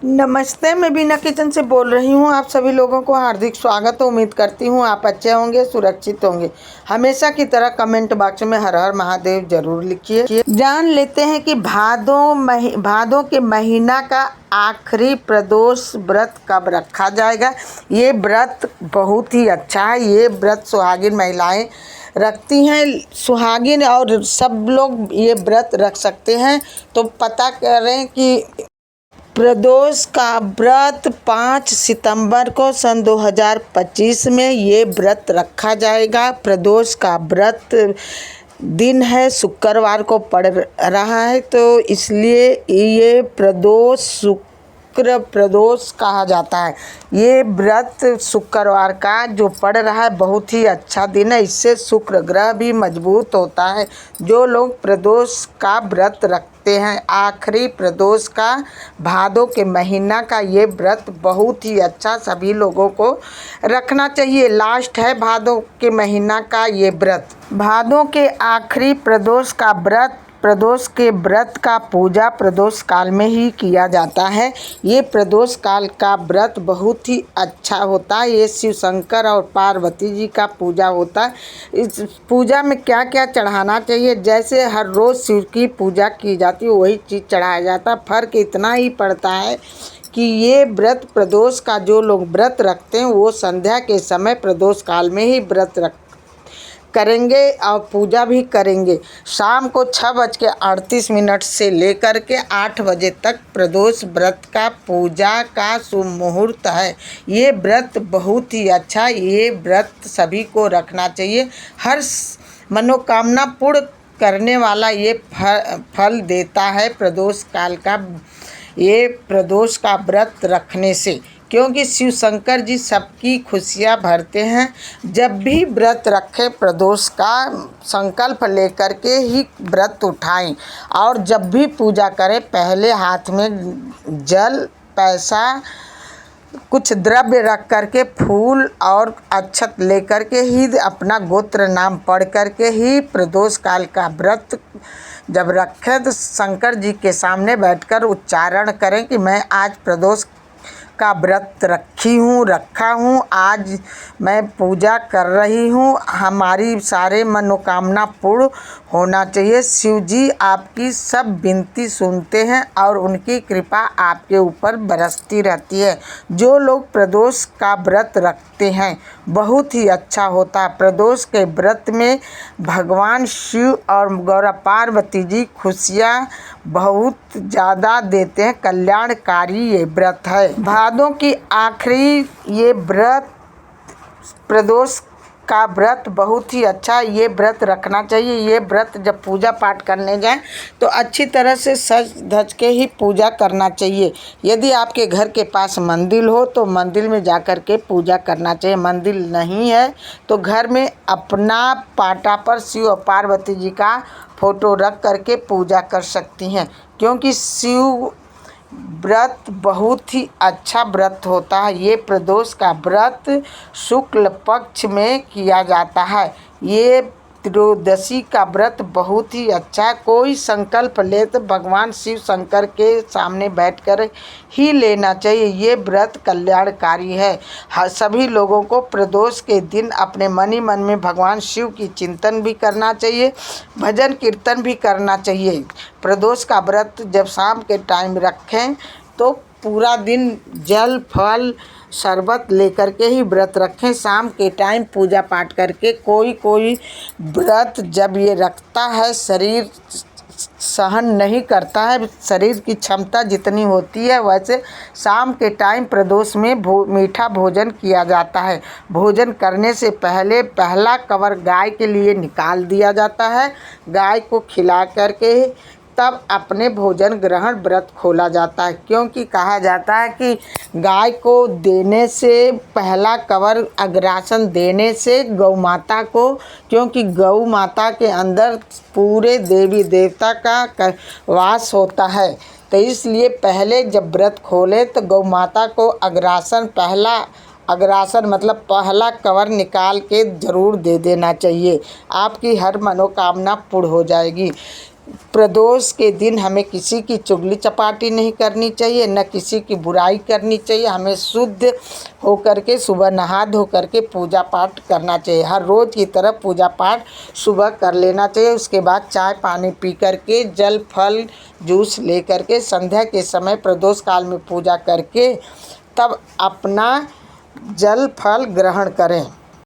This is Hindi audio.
नमस्ते, मैं बीना किचन से बोल रही हूँ। आप सभी लोगों को हार्दिक स्वागत है। उम्मीद करती हूँ आप अच्छे होंगे, सुरक्षित होंगे। हमेशा की तरह कमेंट बॉक्स में हर हर महादेव जरूर लिखिए। जान लेते हैं कि भादों के महीना का आखिरी प्रदोष व्रत कब रखा जाएगा। ये व्रत बहुत ही अच्छा है। ये व्रत सुहागिन महिलाएं रखती हैं। सुहागिन और सब लोग ये व्रत रख सकते हैं। तो पता करें कि प्रदोष का व्रत 5 सितंबर को सन 2025 में ये व्रत रखा जाएगा। प्रदोष का व्रत दिन है, शुक्रवार को पड़ रहा है, तो इसलिए ये शुक्र प्रदोष कहा जाता है। ये व्रत शुक्रवार का जो पड़ रहा है बहुत ही अच्छा दिन है। इससे शुक्र ग्रह भी मजबूत होता है। जो लोग प्रदोष का व्रत रखते हैं, आखिरी प्रदोष का भादों के महीना का ये व्रत बहुत ही अच्छा, सभी लोगों को रखना चाहिए। लास्ट है भादों के महीना का ये व्रत। भादों के आखिरी प्रदोष के व्रत का पूजा प्रदोष काल में ही किया जाता है। ये प्रदोष काल का व्रत बहुत ही अच्छा होता है। ये शिव शंकर और पार्वती जी का पूजा होता है। इस पूजा में क्या क्या चढ़ाना चाहिए, जैसे हर रोज़ शिव की पूजा की जाती है वही चीज़ चढ़ाया जाता है। फ़र्क इतना ही पड़ता है कि ये व्रत प्रदोष का जो लोग व्रत रखते हैं वो संध्या के समय प्रदोष काल में ही व्रत करेंगे और पूजा भी करेंगे। शाम को 6:38 से लेकर के 8 बजे तक प्रदोष व्रत का पूजा का शुभ मुहूर्त है। ये व्रत बहुत ही अच्छा, ये व्रत सभी को रखना चाहिए। हर मनोकामना पूर्ण करने वाला ये फल देता है प्रदोष काल का ये प्रदोष का व्रत रखने से, क्योंकि शिव शंकर जी सबकी खुशियाँ भरते हैं। जब भी व्रत रखें प्रदोष का संकल्प लेकर के ही व्रत उठाएं, और जब भी पूजा करें पहले हाथ में जल, पैसा, कुछ द्रव्य रख करके, फूल और अक्षत लेकर के ही, अपना गोत्र नाम पढ़ करके ही प्रदोष काल का व्रत जब रखें तो शंकर जी के सामने बैठकर उच्चारण करें कि मैं आज प्रदोष का व्रत रखा हूँ, आज मैं पूजा कर रही हूँ, हमारी सारे मनोकामना पूर्ण होना चाहिए। शिव जी आपकी सब विनती सुनते हैं और उनकी कृपा आपके ऊपर बरसती रहती है। जो लोग प्रदोष का व्रत रखते हैं बहुत ही अच्छा होता है। प्रदोष के व्रत में भगवान शिव और गौरा पार्वती जी खुशियाँ बहुत ज़्यादा देते हैं। कल्याणकारी ये व्रत है। भादों की आखिरी ये व्रत प्रदोष का व्रत बहुत ही अच्छा, ये व्रत रखना चाहिए। ये व्रत जब पूजा पाठ करने जाएं तो अच्छी तरह से सज धज के ही पूजा करना चाहिए। यदि आपके घर के पास मंदिर हो तो मंदिर में जाकर के पूजा करना चाहिए। मंदिर नहीं है तो घर में अपना पाटा पर शिव और पार्वती जी का फोटो रख करके पूजा कर सकती हैं, क्योंकि शिव व्रत बहुत ही अच्छा व्रत होता है। ये प्रदोष का व्रत शुक्ल पक्ष में किया जाता है। ये त्रयोदशी का व्रत बहुत ही अच्छा। कोई संकल्प ले तो भगवान शिव शंकर के सामने बैठकर ही लेना चाहिए। ये व्रत कल्याणकारी है। सभी लोगों को प्रदोष के दिन अपने मन ही मन में भगवान शिव की चिंतन भी करना चाहिए, भजन कीर्तन भी करना चाहिए। प्रदोष का व्रत जब शाम के टाइम रखें तो पूरा दिन जल, फल, शरबत लेकर के ही व्रत रखें। शाम के टाइम पूजा पाठ करके कोई व्रत जब ये रखता है शरीर सहन नहीं करता है, शरीर की क्षमता जितनी होती है वैसे शाम के टाइम प्रदोष में मीठा भोजन किया जाता है। भोजन करने से पहले पहला कवर गाय के लिए निकाल दिया जाता है। गाय को खिला करके तब अपने भोजन ग्रहण व्रत खोला जाता है, क्योंकि कहा जाता है कि गाय को देने से पहला कवर अग्रासन देने से गौ माता को, क्योंकि गौ माता के अंदर पूरे देवी देवता का वास होता है, तो इसलिए पहले जब व्रत खोले तो गौ माता को अग्रासन मतलब पहला कवर निकाल के ज़रूर दे देना चाहिए। आपकी हर मनोकामना पूर्ण हो जाएगी। प्रदोष के दिन हमें किसी की चुगली चपाटी नहीं करनी चाहिए, न किसी की बुराई करनी चाहिए। हमें शुद्ध होकर के सुबह नहा धो करके पूजा पाठ करना चाहिए। हर रोज़ की तरह पूजा पाठ सुबह कर लेना चाहिए। उसके बाद चाय पानी पी करके, जल फल जूस ले करके, संध्या के समय प्रदोष काल में पूजा करके तब अपना जल फल ग्रहण करें।